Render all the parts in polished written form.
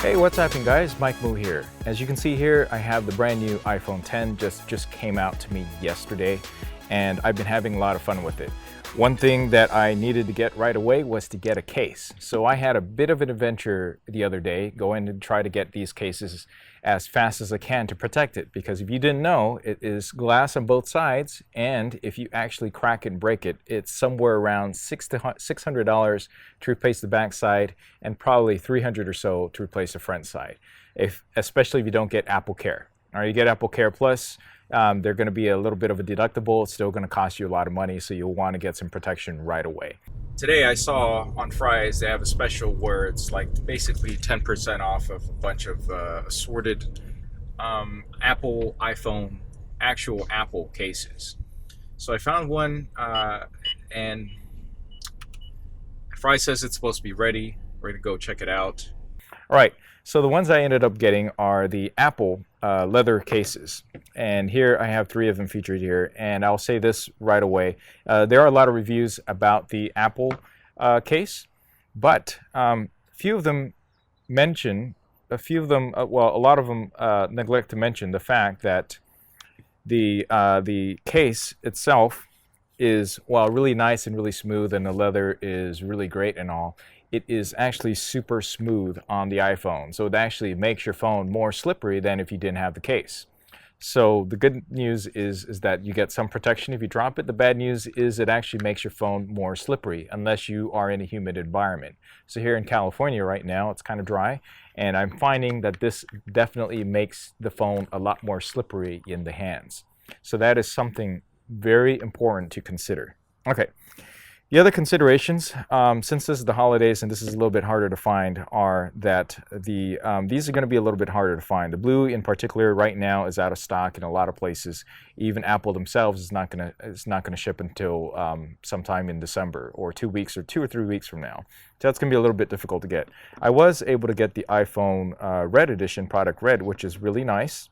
Hey, what's happening guys? Mike Moo here. As you can see here, I have the brand new iPhone 10 just came out to me yesterday, and I've been having a lot of fun with it. One thing that I needed to get right away was to get a case. So I had a bit of an adventure the other day, going to try to get these cases as fast as I can to protect it, because if you didn't know, it is glass on both sides, and if you actually crack it and break it, it's somewhere around $600 to replace the back side, and probably $300 or so to replace the front side, especially if you don't get Apple Care. Or you get Apple Care Plus, they're going to be a little bit of a deductible. It's still going to cost you a lot of money, so you'll want to get some protection right away. Today I saw on Fry's they have a special where it's like basically 10% off of a bunch of assorted Apple iPhone, actual Apple cases. So I found one, and Fry says it's supposed to be ready. We're going to go check it out. All right, so the ones I ended up getting are the Apple leather cases. And here I have 3 of them featured here, and I'll say this right away. There are a lot of reviews about the Apple case, but a few of them mention, a lot of them neglect to mention the fact that the case itself is, while really nice and really smooth, and the leather is really great and all, it is actually super smooth on the iPhone. So it actually makes your phone more slippery than if you didn't have the case. So the good news is that you get some protection if you drop it. The bad news is it actually makes your phone more slippery unless you are in a humid environment. So here in California right now, it's kind of dry, and I'm finding that this definitely makes the phone a lot more slippery in the hands. So that is something very important to consider. Okay. The other considerations, since this is the holidays and this is a little bit harder to find, are that these are going to be a little bit harder to find. The blue, in particular, right now is out of stock in a lot of places. Even Apple themselves is not going to ship until sometime in December, or 2 weeks or 2 or 3 weeks from now. So that's going to be a little bit difficult to get. I was able to get the iPhone Red Edition, product Red, which is really nice.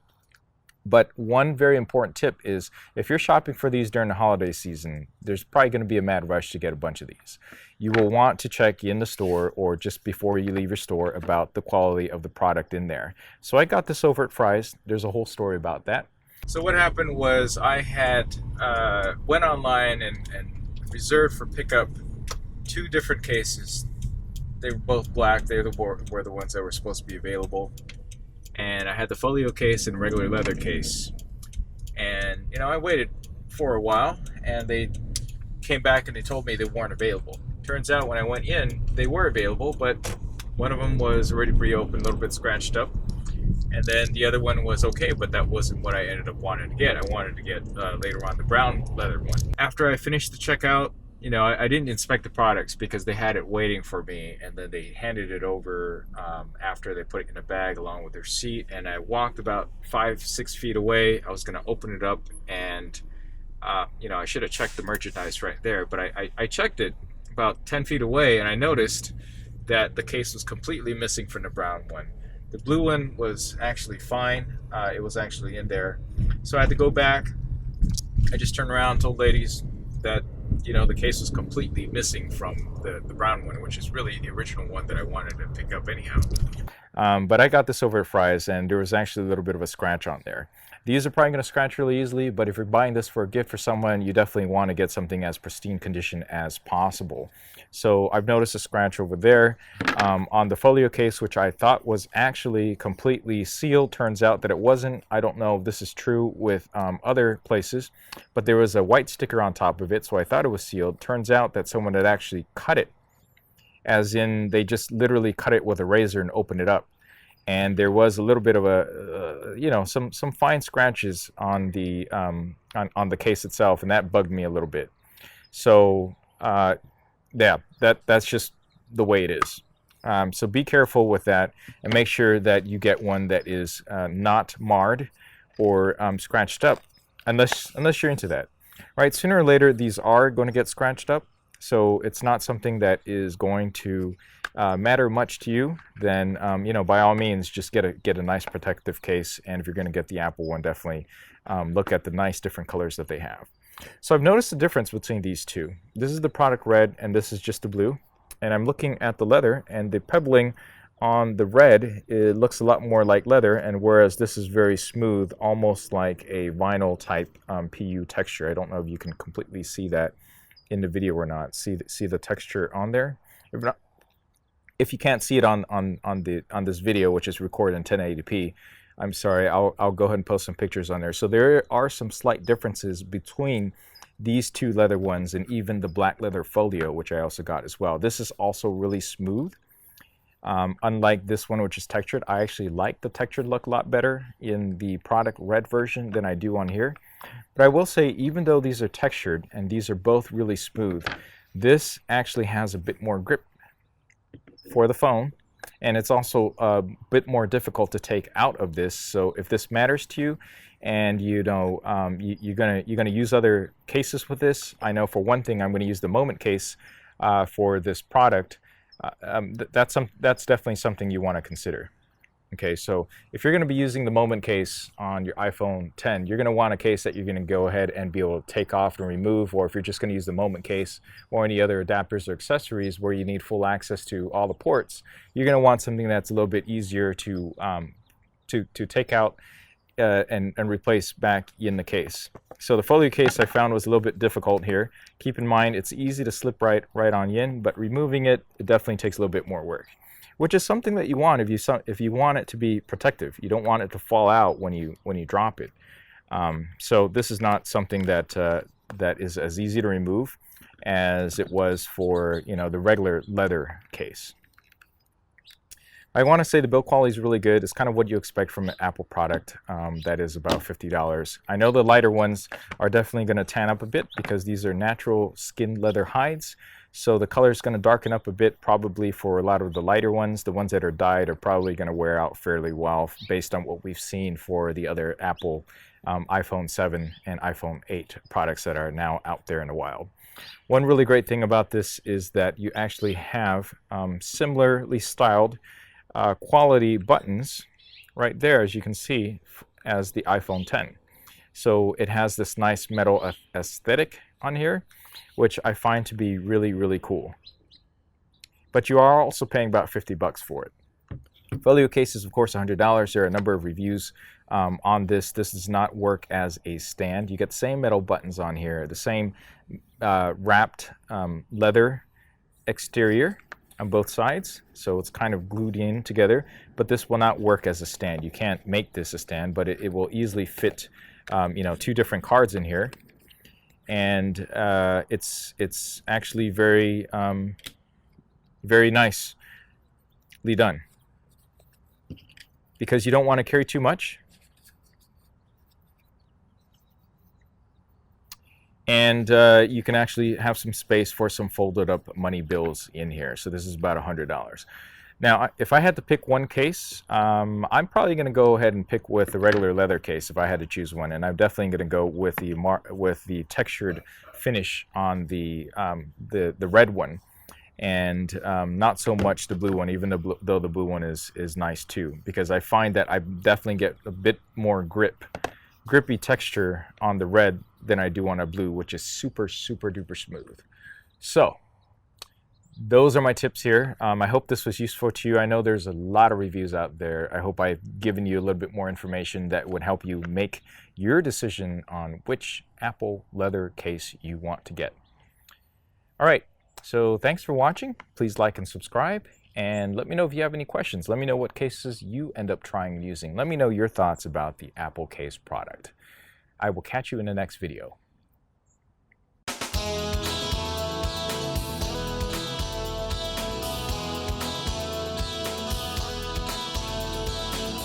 But one very important tip is, if you're shopping for these during the holiday season, there's probably going to be a mad rush to get a bunch of these. You will want to check in the store or just before you leave your store about the quality of the product in there. So I got this over at Fry's. There's a whole story about that. So what happened was I had went online and reserved for pickup 2 different cases. They were both black. They were the ones that were supposed to be available. And I had the folio case and regular leather case. And, I waited for a while, and they came back and they told me they weren't available. Turns out when I went in, they were available, but one of them was already pre-opened, a little bit scratched up. And then the other one was okay, but that wasn't what I ended up wanting to get. I wanted to get, later on, the brown leather one. After I finished the checkout, I didn't inspect the products because they had it waiting for me, and then they handed it over after they put it in a bag along with their receipt. And I walked about 5-6 feet away. I was going to open it up, and I should have checked the merchandise right there, but I checked it about 10 feet away, and I noticed that the case was completely missing from the brown one. The blue one was actually fine. It was actually in there. So I had to go back. I just turned around and told ladies that the case was completely missing from the brown one, which is really the original one that I wanted to pick up anyhow. But I got this over at Fry's, and there was actually a little bit of a scratch on there. These are probably going to scratch really easily, but if you're buying this for a gift for someone, you definitely want to get something as pristine condition as possible. So I've noticed a scratch over there on the folio case, which I thought was actually completely sealed. Turns out that it wasn't. I don't know if this is true with other places, but there was a white sticker on top of it, so I thought it was sealed. Turns out that someone had actually cut it, as in they just literally cut it with a razor and opened it up. And there was a little bit of a, some fine scratches on the case itself, and that bugged me a little bit. So, yeah, that's just the way it is. So be careful with that, and make sure that you get one that is not marred or scratched up, unless you're into that. Right? Sooner or later, these are going to get scratched up. So it's not something that is going to matter much to you. Then by all means, just get a nice protective case. And if you're going to get the Apple one, definitely look at the nice different colors that they have. So I've noticed the difference between these two. This is the product Red, and this is just the blue. And I'm looking at the leather, and the pebbling on the red, it looks a lot more like leather, and whereas this is very smooth, almost like a vinyl type PU texture. I don't know if you can completely see that in the video or not. See the texture on there. If you can't see it on this video, which is recorded in 1080p, I'm sorry. I'll go ahead and post some pictures on there. So there are some slight differences between these two leather ones and even the black leather folio, which I also got as well. This is also really smooth. Unlike this one, which is textured, I actually like the textured look a lot better in the product red version than I do on here. But I will say, even though these are textured and these are both really smooth, this actually has a bit more grip for the phone, and it's also a bit more difficult to take out of this. So if this matters to you, and you're gonna use other cases with this, I know for one thing I'm going to use the Moment case for this product. That's definitely something you want to consider. Okay, so if you're going to be using the Moment case on your iPhone 10, you're going to want a case that you're going to go ahead and be able to take off and remove, or if you're just going to use the Moment case or any other adapters or accessories where you need full access to all the ports, you're going to want something that's a little bit easier to take out and replace back in the case. So the folio case I found was a little bit difficult here. Keep in mind it's easy to slip right on in, but removing it definitely takes a little bit more work, which is something that you want if you want it to be protective. You don't want it to fall out when you drop it. So this is not something that that is as easy to remove as it was for the regular leather case. I want to say the build quality is really good. It's kind of what you expect from an Apple product that is about $50. I know the lighter ones are definitely going to tan up a bit because these are natural skin leather hides. So the color is going to darken up a bit probably for a lot of the lighter ones. The ones that are dyed are probably going to wear out fairly well based on what we've seen for the other Apple iPhone 7 and iPhone 8 products that are now out there in the wild. One really great thing about this is that you actually have similarly styled quality buttons right there, as you can see, as the iPhone 10. So it has this nice metal aesthetic on here, which I find to be really, really cool. But you are also paying about $50 for it. Folio case is, of course, $100. There are a number of reviews on this. This does not work as a stand. You get the same metal buttons on here, the same wrapped leather exterior on both sides, so it's kind of glued in together, but this will not work as a stand. You can't make this a stand, but it will easily fit two different cards in here, and it's actually very very nicely done, because you don't want to carry too much. And you can actually have some space for some folded up money bills in here. So this is about $100. Now, if I had to pick one case, I'm probably going to go ahead and pick with the regular leather case if I had to choose one. And I'm definitely going to go with the textured finish on the red one, and not so much the blue one, even though the blue one is nice too, because I find that I definitely get a bit more grippy texture on the red than I do on a blue, which is super duper smooth. So those are my tips here. I hope this was useful to you. I know there's a lot of reviews out there. I hope I've given you a little bit more information that would help you make your decision on which Apple leather case you want to get. All right, so thanks for watching. Please like and subscribe, and let me know if you have any questions. Let me know what cases you end up trying and using. Let me know your thoughts about the Apple case product. I will catch you in the next video.